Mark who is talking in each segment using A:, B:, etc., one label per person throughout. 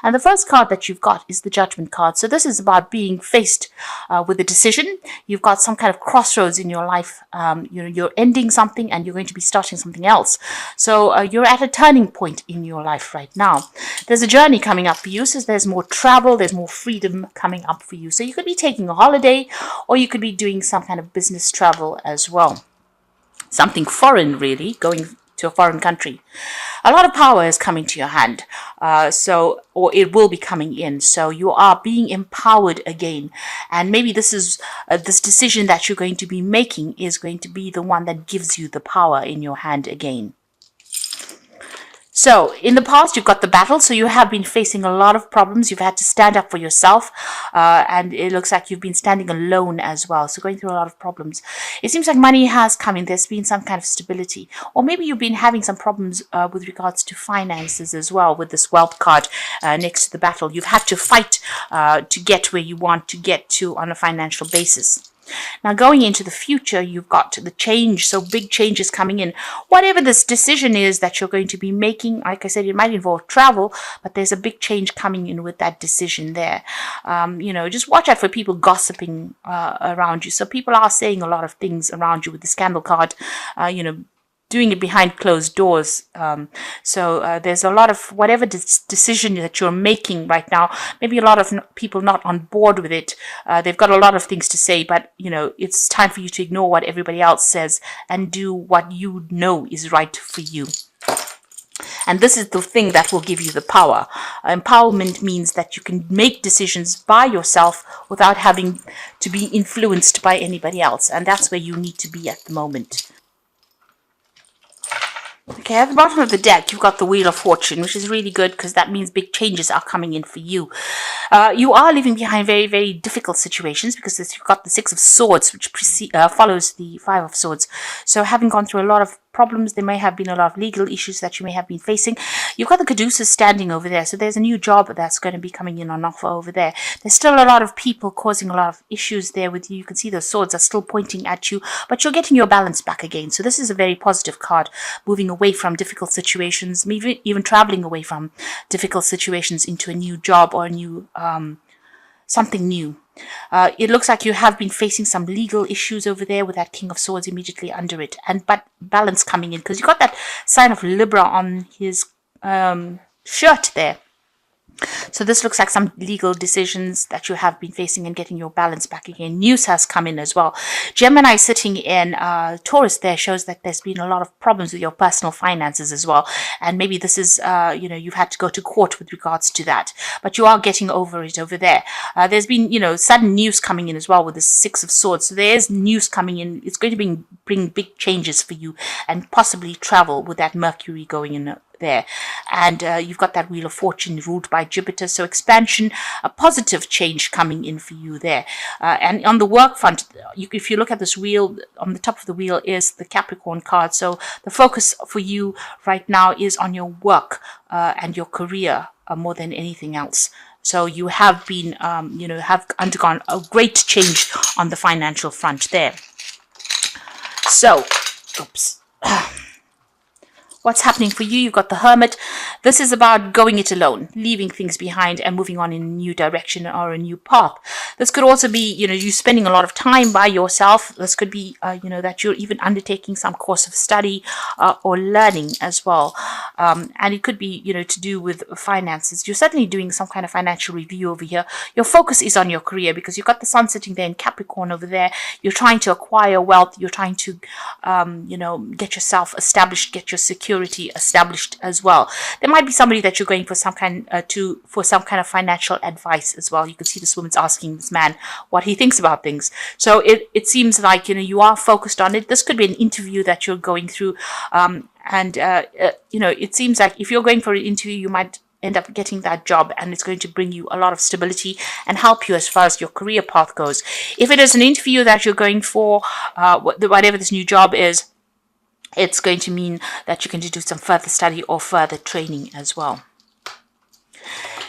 A: And the first card that you've got is the Judgment card. So this is about being faced with a decision. You've got some kind of crossroads in your life. You're ending something and you're going to be starting something else. So you're at a turning point in your life right now. There's a journey coming up for you. So there's more travel, there's more freedom coming up for you. So you could be taking a holiday, or you could be doing some kind of business travel as well. Something foreign, really, going to a foreign country. A lot of power is coming to your hand, or it will be coming in. So you are being empowered again, and maybe this is this decision that you're going to be making is going to be the one that gives you the power in your hand again. So in the past, you've got the battle. So you have been facing a lot of problems. You've had to stand up for yourself. And it looks like you've been standing alone as well. So going through a lot of problems. It seems like money has come in. There's been some kind of stability. Or maybe you've been having some problems with regards to finances as well with this wealth card next to the battle. You've had to fight to get where you want to get to on a financial basis. Now, going into the future, you've got the change. So big changes coming in. Whatever this decision is that you're going to be making, like I said, it might involve travel, but there's a big change coming in with that decision there. Just watch out for people gossiping around you. So people are saying a lot of things around you with the scandal card, doing it behind closed doors. There's a lot of whatever decision that you're making right now, maybe a lot of people not on board with it. They've got a lot of things to say, but it's time for you to ignore what everybody else says and do what you know is right for you. And this is the thing that will give you the power. Empowerment means that you can make decisions by yourself without having to be influenced by anybody else. And that's where you need to be at the moment. Okay, at the bottom of the deck, you've got the Wheel of Fortune, which is really good because that means big changes are coming in for you. You are leaving behind very, very difficult situations because you've got the Six of Swords, which follows the Five of Swords. So having gone through a lot of problems, there may have been a lot of legal issues that you may have been facing. You've got the Caduceus standing over there. So there's a new job that's going to be coming in on offer over there. There's still a lot of people causing a lot of issues there with you. You can see those swords are still pointing at you, but you're getting your balance back again. So this is a very positive card, moving away from difficult situations, maybe even traveling away from difficult situations into a new job or a new something new. It looks like you have been facing some legal issues over there with that King of Swords immediately under it, but balance coming in because you got that sign of Libra on his shirt there. So this looks like some legal decisions that you have been facing and getting your balance back again. News has come in as well. Gemini sitting in Taurus there shows that there's been a lot of problems with your personal finances as well. And maybe this is, you've had to go to court with regards to that. But you are getting over it over there. There's been, sudden news coming in as well with the Six of Swords. So there's news coming in. It's going to bring big changes for you and possibly travel with that Mercury going in there. And you've got that Wheel of Fortune ruled by Jupiter, so expansion, a positive change coming in for you there. And on the work front, if you look at this wheel, on the top of the wheel is the Capricorn card. So the focus for you right now is on your work and your career more than anything else. So you have been, have undergone a great change on the financial front there. So, oops. What's happening for you? You've got the Hermit. This is about going it alone, leaving things behind and moving on in a new direction or a new path. This could also be, you spending a lot of time by yourself. This could be, that you're even undertaking some course of study or learning as well. And it could be, to do with finances. You're certainly doing some kind of financial review over here. Your focus is on your career because you've got the Sun sitting there in Capricorn over there. You're trying to acquire wealth. You're trying to, get yourself established, get your security established as well. There might be somebody that you're going for some kind of financial advice as well. You can see this woman's asking this man what he thinks about things. So it seems like you are focused on it. This could be an interview that you're going through, it seems like if you're going for an interview, you might end up getting that job and it's going to bring you a lot of stability and help you as far as your career path goes. If it is an interview that you're going for, whatever this new job is, it's going to mean that you're going to do some further study or further training as well.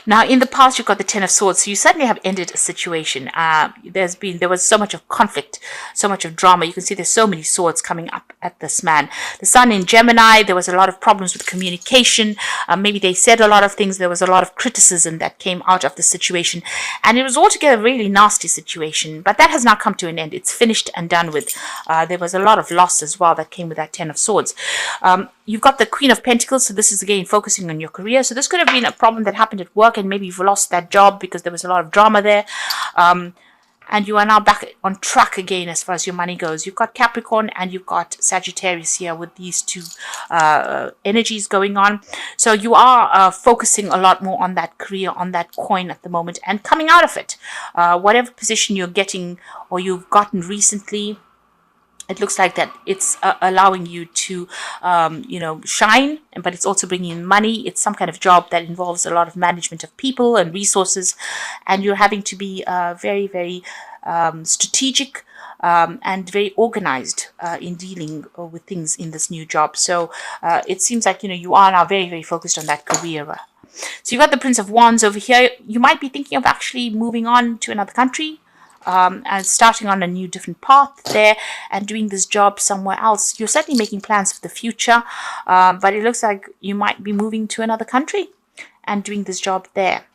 A: Now, in the past, you've got the Ten of Swords, so you certainly have ended a situation. There was so much of conflict, so much of drama. You can see there's so many swords coming up at this man. The Sun in Gemini, there was a lot of problems with communication. Maybe they said a lot of things. There was a lot of criticism that came out of the situation, and it was altogether a really nasty situation. But that has now come to an end. It's finished and done with. There was a lot of loss as well that came with that Ten of Swords. You've got the Queen of Pentacles, so this is again focusing on your career. So this could have been a problem that happened at work, and maybe you've lost that job because there was a lot of drama there. And you are now back on track again as far as your money goes. You've got Capricorn and you've got Sagittarius here with these two energies going on. So you are focusing a lot more on that career, on that coin at the moment, and coming out of it. Whatever position you're getting or you've gotten recently, it looks like that it's allowing you to, shine, but it's also bringing in money. It's some kind of job that involves a lot of management of people and resources, and you're having to be very, very strategic and very organized in dealing with things in this new job. So it seems like, you are now very, very focused on that career. So you've got the Prince of Wands over here. You might be thinking of actually moving on to another country. And starting on a new different path there and doing this job somewhere else. You're certainly making plans for the future, but it looks like you might be moving to another country and doing this job there.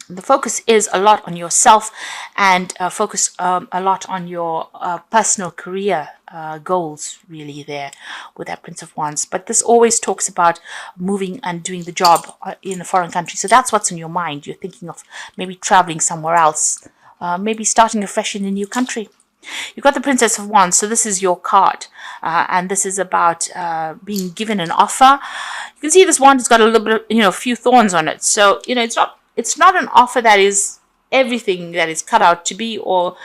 A: The focus is a lot on yourself and focus a lot on your personal career goals, really, there with that Prince of Wands. But this always talks about moving and doing the job in a foreign country. So that's what's in your mind. You're thinking of maybe traveling somewhere else. Maybe starting afresh in a new country. You've got the Princess of Wands, so this is your card, and this is about being given an offer. You can see this wand has got a little bit, a few thorns on it. So it's not an offer that is everything that is cut out to be, or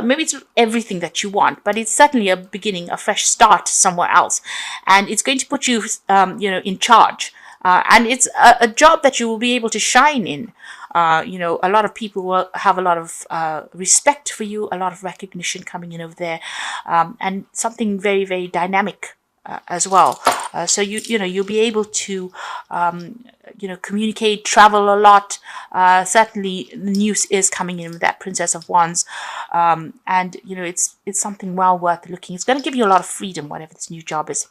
A: maybe it's everything that you want, but it's certainly a beginning, a fresh start somewhere else, and it's going to put you, in charge, and it's a job that you will be able to shine in. A lot of people will have a lot of respect for you, a lot of recognition coming in over there, and something very, very dynamic as well. So you'll be able to communicate, travel a lot. Certainly, the news is coming in with that Princess of Wands, and it's something well worth looking. It's going to give you a lot of freedom, whatever this new job is.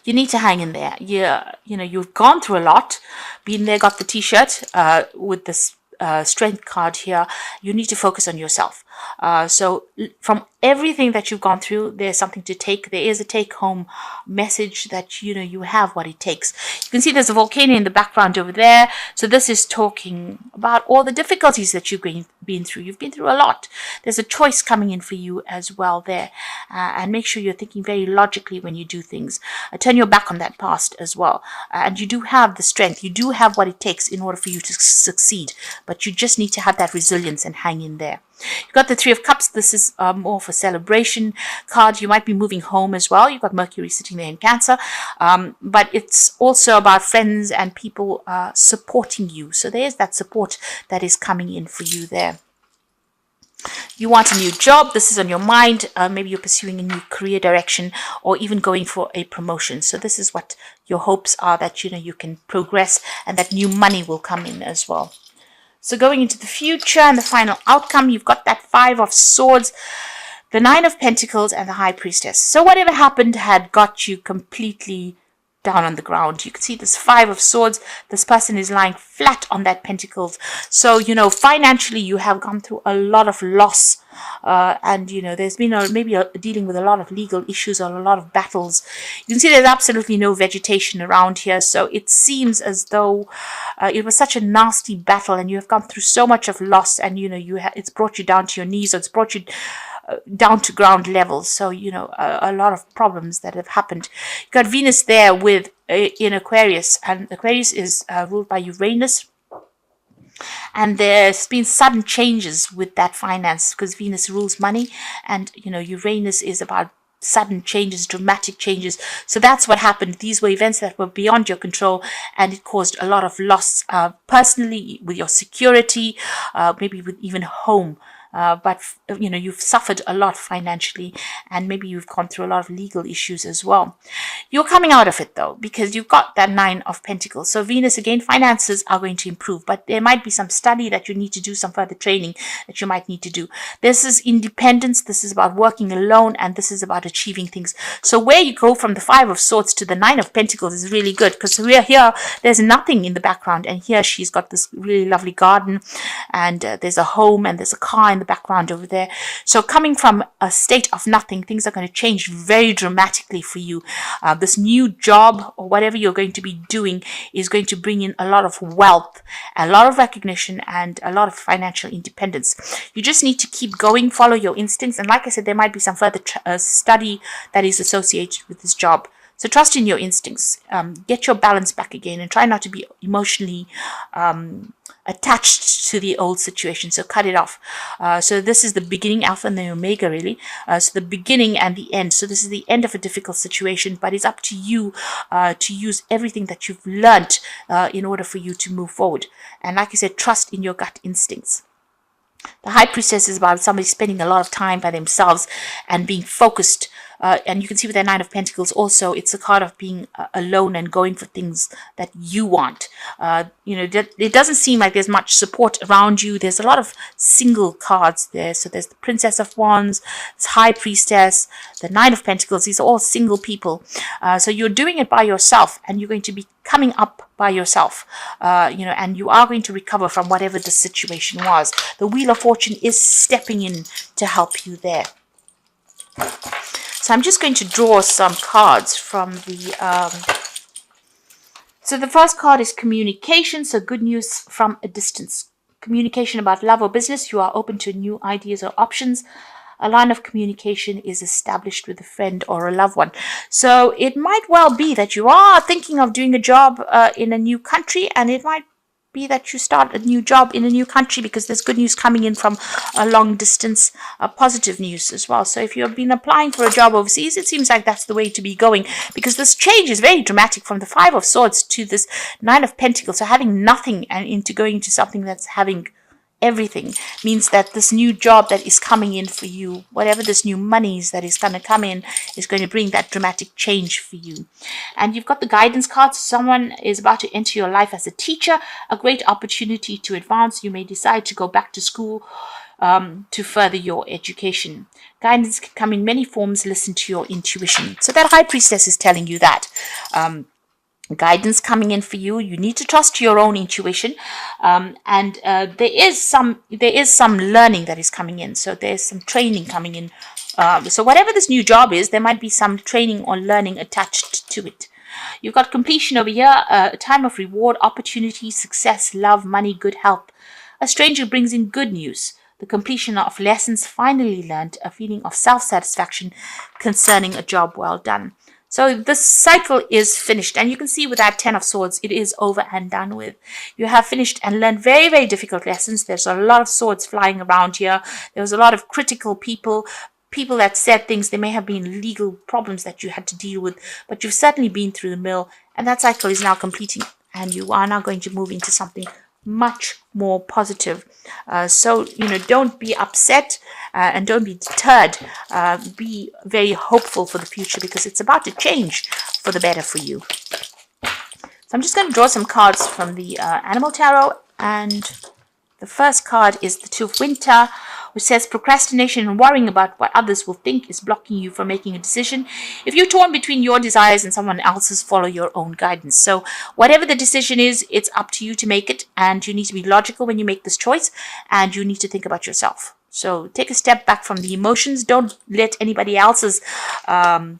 A: You need to hang in there. You've gone through a lot. Been there, got the T-shirt with this strength card here. You need to focus on yourself. So from everything that you've gone through, there's something to take. There is a take-home message that you have what it takes. You can see there's a volcano in the background over there. So this is talking about all the difficulties that you've been through. You've been through a lot. There's a choice coming in for you as well there. And make sure you're thinking very logically when you do things. Turn your back on that past as well. And you do have the strength. You do have what it takes in order for you to succeed. But you just need to have that resilience and hang in there. You've got the Three of Cups. This is more for celebration card. You might be moving home as well. You've got Mercury sitting there in Cancer. But it's also about friends and people supporting you. So there's that support that is coming in for you there. You want a new job. This is on your mind. Maybe you're pursuing a new career direction or even going for a promotion. So this is what your hopes are, that you can progress and that new money will come in as well. So going into the future and the final outcome, you've got that Five of Swords, the Nine of Pentacles, and the High Priestess. So whatever happened had got you completely down on the ground. You can see this Five of Swords. This person is lying flat on that Pentacles. So, financially you have gone through a lot of loss. And, there's been maybe dealing with a lot of legal issues or a lot of battles. You can see there's absolutely no vegetation around here. So it seems as though it was such a nasty battle and you have gone through so much of loss, and, it's brought you down to your knees, or it's brought you down to ground level. So, a lot of problems that have happened. You've got Venus there with in Aquarius, and Aquarius is ruled by Uranus. And there's been sudden changes with that finance because Venus rules money, and Uranus is about sudden changes, dramatic changes. So that's what happened. These were events that were beyond your control, and it caused a lot of loss personally, with your security, maybe with even home. but you've suffered a lot financially, and maybe you've gone through a lot of legal issues as well. You're coming out of it though, because you've got that 9 of Pentacles. So Venus, again, finances are going to improve, but there might be some study that you need to do, some further training that you might need to do. This is independence. This is about working alone, and this is about achieving things. So where you go from the 5 of Swords to the 9 of Pentacles is really good, because we're here, there's nothing in the background, and here she's got this really lovely garden, and there's a home, and there's a car in the background over there. So coming from a state of nothing, things are going to change very dramatically for you. This new job or whatever you're going to be doing is going to bring in a lot of wealth, a lot of recognition, and a lot of financial independence. You just need to keep going, follow your instincts, and like I said, there might be some further study that is associated with this job. So trust in your instincts, get your balance back again, and try not to be emotionally attached to the old situation. So cut it off. So this is the beginning, Alpha and the Omega, really. So the beginning and the end. So this is the end of a difficult situation, but it's up to you to use everything that you've learned in order for you to move forward. And like I said, trust in your gut instincts. The High Priestess is about somebody spending a lot of time by themselves and being focused. And you can see with that 9 of Pentacles also, it's a card of being alone and going for things that you want. It doesn't seem like there's much support around you. There's a lot of single cards there. So there's the Princess of Wands, this High Priestess, the 9 of Pentacles. These are all single people. So you're doing it by yourself, and you're going to be coming up by yourself, and you are going to recover from whatever the situation was. The Wheel of Fortune is stepping in to help you there. So I'm just going to draw some cards from the... So the first card is communication. So good news from a distance. Communication about love or business. You are open to new ideas or options. A line of communication is established with a friend or a loved one. So it might well be that you are thinking of doing a job in a new country, and it might be that you start a new job in a new country because there's good news coming in from a long distance, positive news as well. So if you've been applying for a job overseas, it seems like that's the way to be going, because this change is very dramatic from the 5 of Swords to this 9 of Pentacles. So having nothing and into going into something that's having everything means that this new job that is coming in for you, whatever this new monies that is going to come in, is going to bring that dramatic change for you. And you've got the guidance cards. Someone is about to enter your life as a teacher, a great opportunity to advance. You may decide to go back to school to further your education. Guidance can come in many forms. Listen to your intuition. So that High Priestess is telling you that. Guidance coming in for you. You need to trust your own intuition, and there is some learning that is coming in. So there's some training coming in. So whatever this new job is, there might be some training or learning attached to it. You've got completion over here, a time of reward, opportunity, success, love, money, good health. A stranger brings in good news. The completion of lessons finally learned, a feeling of self-satisfaction concerning a job well done. So this cycle is finished, and you can see with that 10 of Swords, it is over and done with. You have finished and learned very, very difficult lessons. There's a lot of swords flying around here. There was a lot of critical people that said things. There may have been legal problems that you had to deal with, but you've certainly been through the mill, and that cycle is now completing, and you are now going to move into something much more positive. So don't be upset and don't be deterred. Be very hopeful for the future, because it's about to change for the better for you. So I'm just going to draw some cards from the Animal Tarot, and the first card is the 2 of Winter, which says procrastination and worrying about what others will think is blocking you from making a decision. If you're torn between your desires and someone else's, follow your own guidance. So whatever the decision is, it's up to you to make it, and you need to be logical when you make this choice, and you need to think about yourself. So take a step back from the emotions. Don't let anybody else's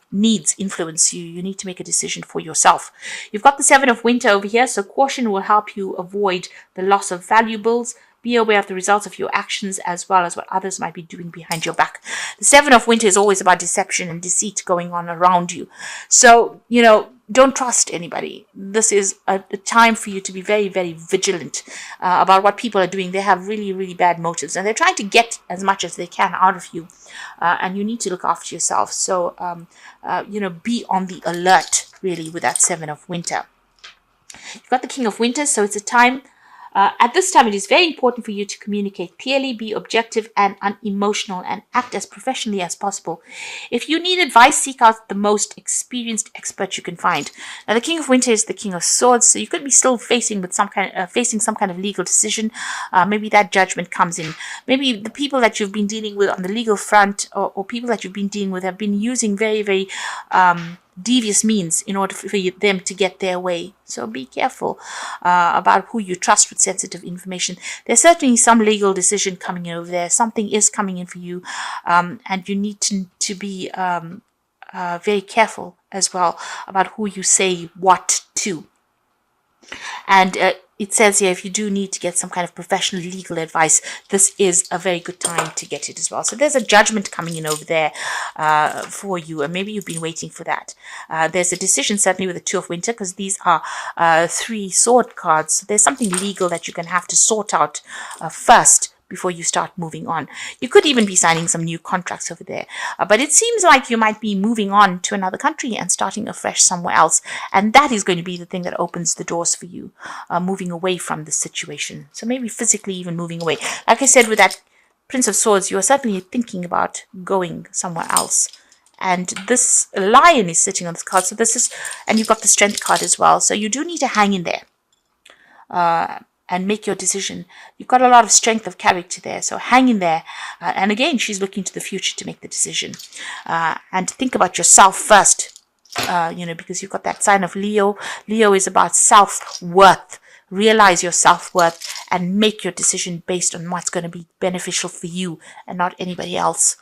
A: needs influence you. You need to make a decision for yourself. You've got the 7 of Winter over here, so caution will help you avoid the loss of valuables. Be aware of the results of your actions as well as what others might be doing behind your back. The 7 of Winter is always about deception and deceit going on around you. So, don't trust anybody. This is a time for you to be very, very vigilant about what people are doing. They have really, really bad motives, and they're trying to get as much as they can out of you. And you need to look after yourself. So, be on the alert, really, with that 7 of Winter. You've got the King of Winter, so it's a time At this time, it is very important for you to communicate clearly, be objective and unemotional, and act as professionally as possible. If you need advice, seek out the most experienced expert you can find. Now, the King of Winter is the King of Swords, so you could be still facing some kind of legal decision. Maybe that judgment comes in. Maybe the people that you've been dealing with on the legal front, or people that you've been dealing with, have been using very, very devious means in order for them to get their way. So be careful about who you trust with sensitive information. There's certainly some legal decision coming in over there. Something is coming in for you, and you need to be very careful as well about who you say what to. And it says here, if you do need to get some kind of professional legal advice, this is a very good time to get it as well. So there's a judgment coming in over there for you, and maybe you've been waiting for that. There's a decision certainly with the Two of Winter, because these are 3 sword cards. So there's something legal that you're going to have to sort out first before you start moving on. You could even be signing some new contracts over there. But it seems like you might be moving on to another country and starting afresh somewhere else. And that is going to be the thing that opens the doors for you, moving away from the situation. So maybe physically even moving away. Like I said, with that Prince of Swords, you are certainly thinking about going somewhere else. And this lion is sitting on this card. So this is, and you've got the Strength card as well. So you do need to hang in there. And make your decision. You've got a lot of strength of character there, so hang in there. And again, she's looking to the future to make the decision. And think about yourself first, because you've got that sign of Leo. Leo is about self-worth. Realize your self-worth and make your decision based on what's going to be beneficial for you and not anybody else.